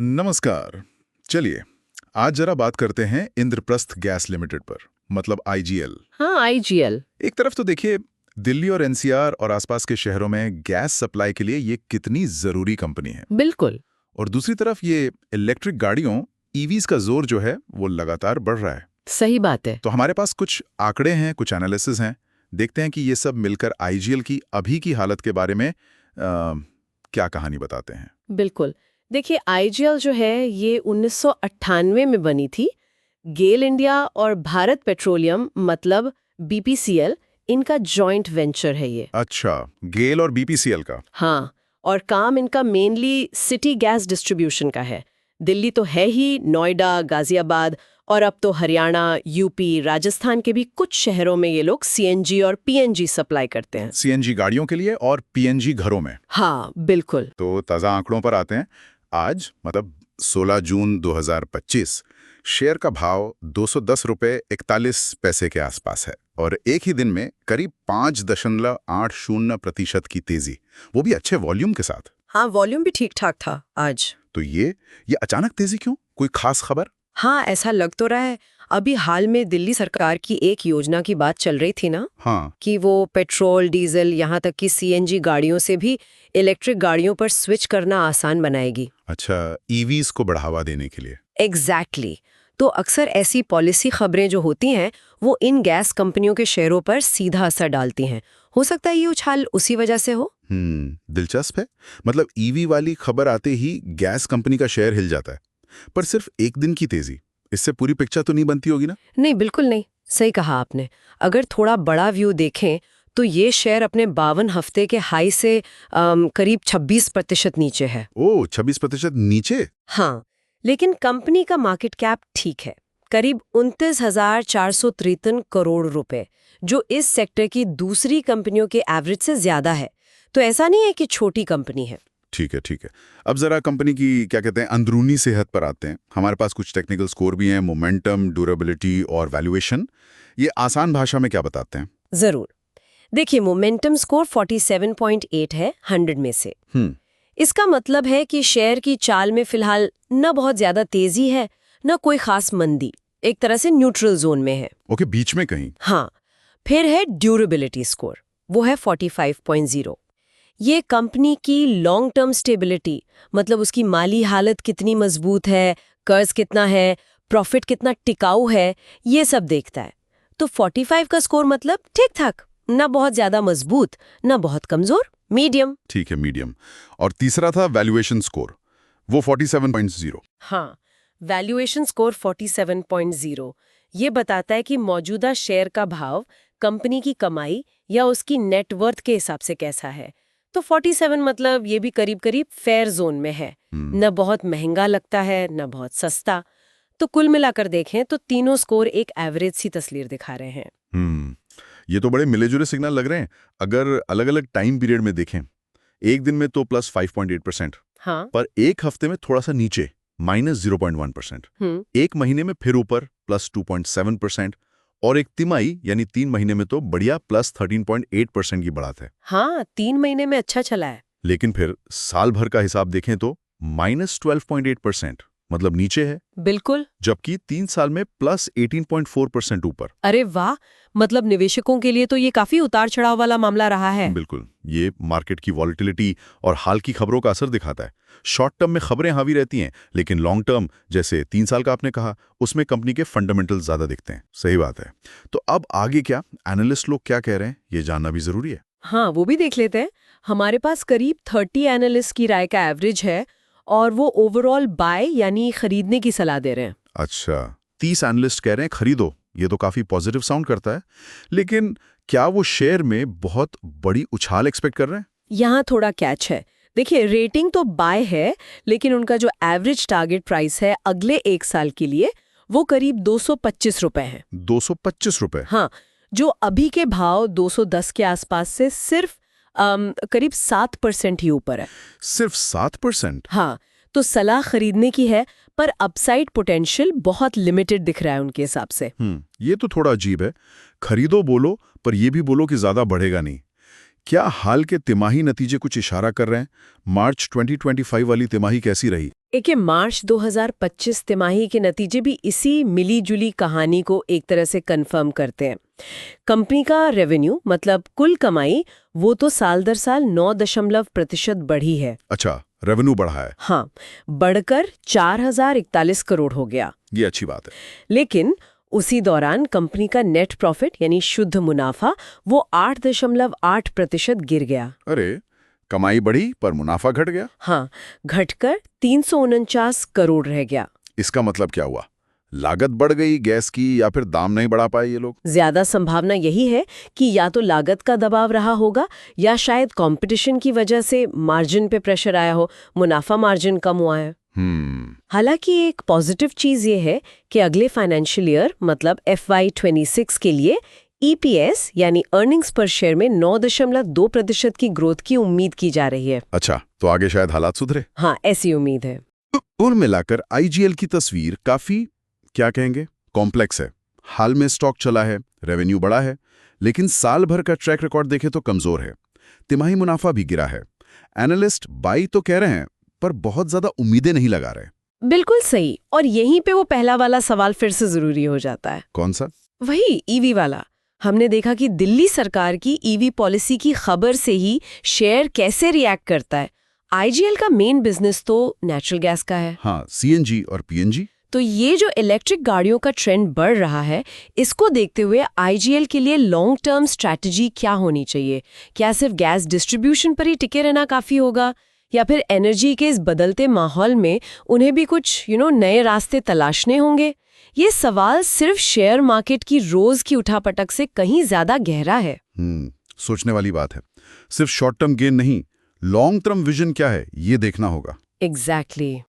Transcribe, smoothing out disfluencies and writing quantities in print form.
नमस्कार। चलिए, आज जरा बात करते हैं इंद्रप्रस्थ गैस लिमिटेड पर, मतलब आईजीएल। हाँ, आईजीएल। एक तरफ तो देखिए, दिल्ली और एनसीआर और आसपास के शहरों में गैस सप्लाई के लिए ये कितनी जरूरी कंपनी है। बिल्कुल। और दूसरी तरफ ये इलेक्ट्रिक गाड़ियों ईवीज का जोर जो है वो लगातार बढ़ रहा है। सही बात है। तो हमारे पास कुछ आंकड़े हैं, कुछ एनालिसिस हैं। देखते हैं कि ये सब मिलकर आईजीएल की अभी की हालत के बारे में क्या कहानी बताते हैं। बिल्कुल। देखिए, आईजीएल जो है ये 1998 में बनी थी। गेल इंडिया और भारत पेट्रोलियम मतलब बीपीसीएल, इनका जॉइंट वेंचर है ये। अच्छा, गेल और बीपीसीएल का। हाँ, और काम इनका मेनली सिटी गैस डिस्ट्रीब्यूशन का है। दिल्ली तो है ही, नोएडा, गाजियाबाद और अब तो हरियाणा, यूपी, राजस्थान के भी कुछ शहरों में ये लोग सीएनजी और पीएनजी सप्लाई करते हैं। सीएनजी गाड़ियों के लिए और पीएनजी घरों में। हाँ, बिल्कुल। तो ताज़ा आंकड़ों पर आते हैं। आज मतलब 16 जून 2025 शेयर का भाव 210 रुपये 41 पैसे के आसपास है और एक ही दिन में करीब 5.80% की तेजी, वो भी अच्छे वॉल्यूम के साथ। हाँ, वॉल्यूम भी ठीक ठाक था आज। तो ये अचानक तेजी क्यों? कोई खास खबर? हाँ, ऐसा लग तो रहा है। अभी हाल में दिल्ली सरकार की एक योजना की बात चल रही थी ना, हाँ, कि वो पेट्रोल, डीजल, यहाँ तक कि सीएनजी गाड़ियों से भी इलेक्ट्रिक गाड़ियों पर स्विच करना आसान बनाएगी। अच्छा, ईवीज को बढ़ावा देने के लिए। एग्जैक्टली। तो अक्सर ऐसी पॉलिसी खबरें जो होती हैं वो इन गैस कंपनियों के शेयरों पर सीधा असर डालती हैं। हो सकता है ये उछाल उसी वजह से हो। दिलचस्प है। मतलब ईवी वाली खबर आते ही गैस कंपनी का शेयर हिल जाता है, पर सिर्फ एक दिन की तेजी, इससे पूरी पिक्चर तो नहीं बनती होगी ना? नहीं, बिल्कुल नहीं। सही कहा आपने। अगर थोड़ा बड़ा व्यू देखें तो ये शेयर अपने 52 हफ्ते के हाई से करीब 26% नीचे है। ओह, 26% नीचे? हाँ, लेकिन कंपनी का मार्केट कैप ठीक है, करीब 29,453 करोड़ रुपए, जो इस सेक्टर की दूसरी कंपनियों के एवरेज से ज्यादा है। तो ऐसा नहीं है कि छोटी कंपनी है। ठीक है, ठीक है। अब जरा कंपनी की क्या कहते हैं अंदरूनी सेहत पर आते हैं। हमारे पास कुछ टेक्निकल स्कोर भी हैं, मोमेंटम, ड्यूरेबिलिटी और वैल्यूएशन। ये आसान भाषा में क्या बताते हैं? जरूर। देखिए, मोमेंटम स्कोर 47.8 है 100 में से। इसका मतलब है कि शेयर की चाल में फिलहाल न बहुत ज्यादा तेजी है, न कोई खास मंदी, एक तरह से न्यूट्रल जोन में है। ओके, बीच में कहीं। हाँ, फिर है ड्यूरेबिलिटी स्कोर, वो है 45.0। ये कंपनी की लॉन्ग टर्म स्टेबिलिटी, मतलब उसकी माली हालत कितनी मजबूत है, कर्ज कितना है, प्रॉफिट कितना टिकाऊ है, ये सब देखता है। तो 45 का स्कोर मतलब ठीक ठाक, ना बहुत ज्यादा मजबूत, ना बहुत कमजोर, मीडियम। ठीक है, मीडियम। और तीसरा था वैल्यूएशन स्कोर, वो 47.0। हाँ, वैल्यूएशन स्कोर 47.0 ये बताता है कि मौजूदा शेयर का भाव कंपनी की कमाई या उसकी नेटवर्थ के हिसाब से कैसा है। तो 47 मतलब ये भी करीब करीब फेयर जोन में है, न बहुत महंगा लगता है न बहुत सस्ता। तो कुल मिलाकर देखें तो तीनों स्कोर एक एवरेज सी तस्वीर दिखा रहे हैं। ये तो बड़े मिले जुले सिग्नल लग रहे हैं। अगर अलग अलग टाइम पीरियड में देखें, एक दिन में तो प्लस 5.8%, हाँ, पर एक हफ्ते में थोड़ा सा नीचे, -0.1%। एक महीने में फिर ऊपर प्लस 2.7%, और एक तिमाही यानी 3 महीने में तो बढ़िया प्लस 13.8% की बढ़त है। हाँ, 3 महीने में अच्छा चला है। लेकिन फिर साल भर का हिसाब देखें तो -12.8%, मतलब नीचे है। बिल्कुल। जबकि 3 साल में प्लस 18.4% ऊपर। अरे वाह, मतलब निवेशकों के लिए तो ये काफी उतार चढ़ाव वाला मामला रहा है। बिल्कुल, ये मार्केट की वॉलेटिलिटी और हाल की खबरों का असर दिखाता है। शॉर्ट टर्म में खबरें हावी रहती हैं, लेकिन लॉन्ग टर्म, जैसे 3 साल का आपने कहा, उसमें कंपनी के फंडामेंटल ज्यादा दिखते हैं। सही बात है। तो अब आगे क्या, एनालिस्ट लोग क्या कह रहे हैं, ये जानना भी जरूरी है। हाँ, वो भी देख लेते हैं। हमारे पास करीब 30 एनालिस्ट की राय का एवरेज है और वो ओवरऑल बाय यानी खरीदने की सलाह दे रहे हैं। अच्छा, 30 एनालिस्ट कह रहे हैं खरीदो, ये तो काफी पॉजिटिव साउंड करता है। लेकिन क्या वो शेयर में बहुत बड़ी उछाल एक्सपेक्ट कर रहे हैं? यहाँ थोड़ा कैच है। देखिए, रेटिंग तो बाय है, लेकिन उनका जो एवरेज टारगेट प्राइस है अगले 1 साल के लिए, वो करीब 225 रुपए है। 225 रुपए? हाँ, जो अभी के भाव 210 के आसपास से सिर्फ करीब 7% ही ऊपर है। सिर्फ 7%? हाँ, तो सलाह खरीदने की है, पर अपसाइड पोटेंशियल बहुत लिमिटेड दिख रहा है उनके हिसाब से। ये तो थोड़ा अजीब है। खरीदो बोलो, पर ये भी बोलो कि ज्यादा बढ़ेगा नहीं। क्या हाल के तिमाही नतीजे कुछ इशारा कर रहे हैं? मार्च 2025 वाली तिमाही कैसी रही? देखिए, मार्च 2025 तिमाही के नतीजे भी इसी मिली-जुली कहानी को एक तरह से कंफर्म करते हैं। कंपनी का रेवेन्यू मतलब कुल कमाई वो तो साल दर साल 9% बढ़ी है। अच्छा, रेवेन्यू बढ़ा है। हाँ, बढ़कर 4041 करोड़ हो गया। ये अच्छी बात है। लेकिन उसी दौरान कंपनी का नेट प्रॉफिट यानी शुद्ध मुनाफा वो 8.8% गिर गया। अरे, कमाई बढ़ी पर मुनाफा घट गया। हाँ, घटकर 349 करोड़ रह गया। इसका मतलब क्या हुआ? लागत बढ़ गई गैस की, या फिर दाम नहीं बढ़ा पाए ये लोग? ज्यादा संभावना यही है कि या तो लागत का दबाव रहा होगा या शायद कंपटीशन की वजह से मार्जिन पे प्रेशर आया हो, मुनाफा मार्जिन कम हुआ है। हालांकि एक पॉजिटिव चीज ये है कि अगले फाइनेंशियल ईयर मतलब FY26 के लिए EPS यानी अर्निंग्स पर शेयर में 9.2% की ग्रोथ की उम्मीद की जा रही है। अच्छा, तो आगे शायद हालात सुधरे। हाँ, ऐसी उम्मीद है। कुल मिलाकर IGL की तस्वीर काफी, क्या कहेंगे, कॉम्प्लेक्स है। हाल में स्टॉक चला है, रेवेन्यू बढ़ा है, लेकिन साल भर का ट्रैक रिकॉर्ड देखे तो कमजोर है। तिमाही मुनाफा भी गिरा है। एनालिस्ट बाई तो कह रहे हैं, पर बहुत ज्यादा उम्मीदें नहीं लगा रहे। बिल्कुल सही। और यहीं पे वो पहला वाला सवाल फिर से जरूरी हो जाता है। कौन सा? वही ईवी वाला। हमने देखा कि दिल्ली सरकार की ईवी पॉलिसी की खबर से ही शेयर कैसे रिएक्ट करता है। IGL का मेन बिजनेस तो नेचुरल गैस का है। हाँ, CNG और PNG। तो ये जो इलेक्ट्रिक गाड़ियों का ट्रेंड बढ़ रहा है, इसको देखते हुए IGL के लिए लॉन्ग टर्म स्ट्रैटेजी क्या होनी चाहिए? क्या सिर्फ गैस डिस्ट्रीब्यूशन पर ही टिके रहना काफी होगा, या फिर एनर्जी के इस बदलते माहौल में उन्हें भी कुछ नए रास्ते तलाशने होंगे? ये सवाल सिर्फ शेयर मार्केट की रोज की उठापटक से कहीं ज्यादा गहरा है। सोचने वाली बात है। सिर्फ शॉर्ट टर्म गेन नहीं, लॉन्ग टर्म विजन क्या है, ये देखना होगा। एग्जैक्टली।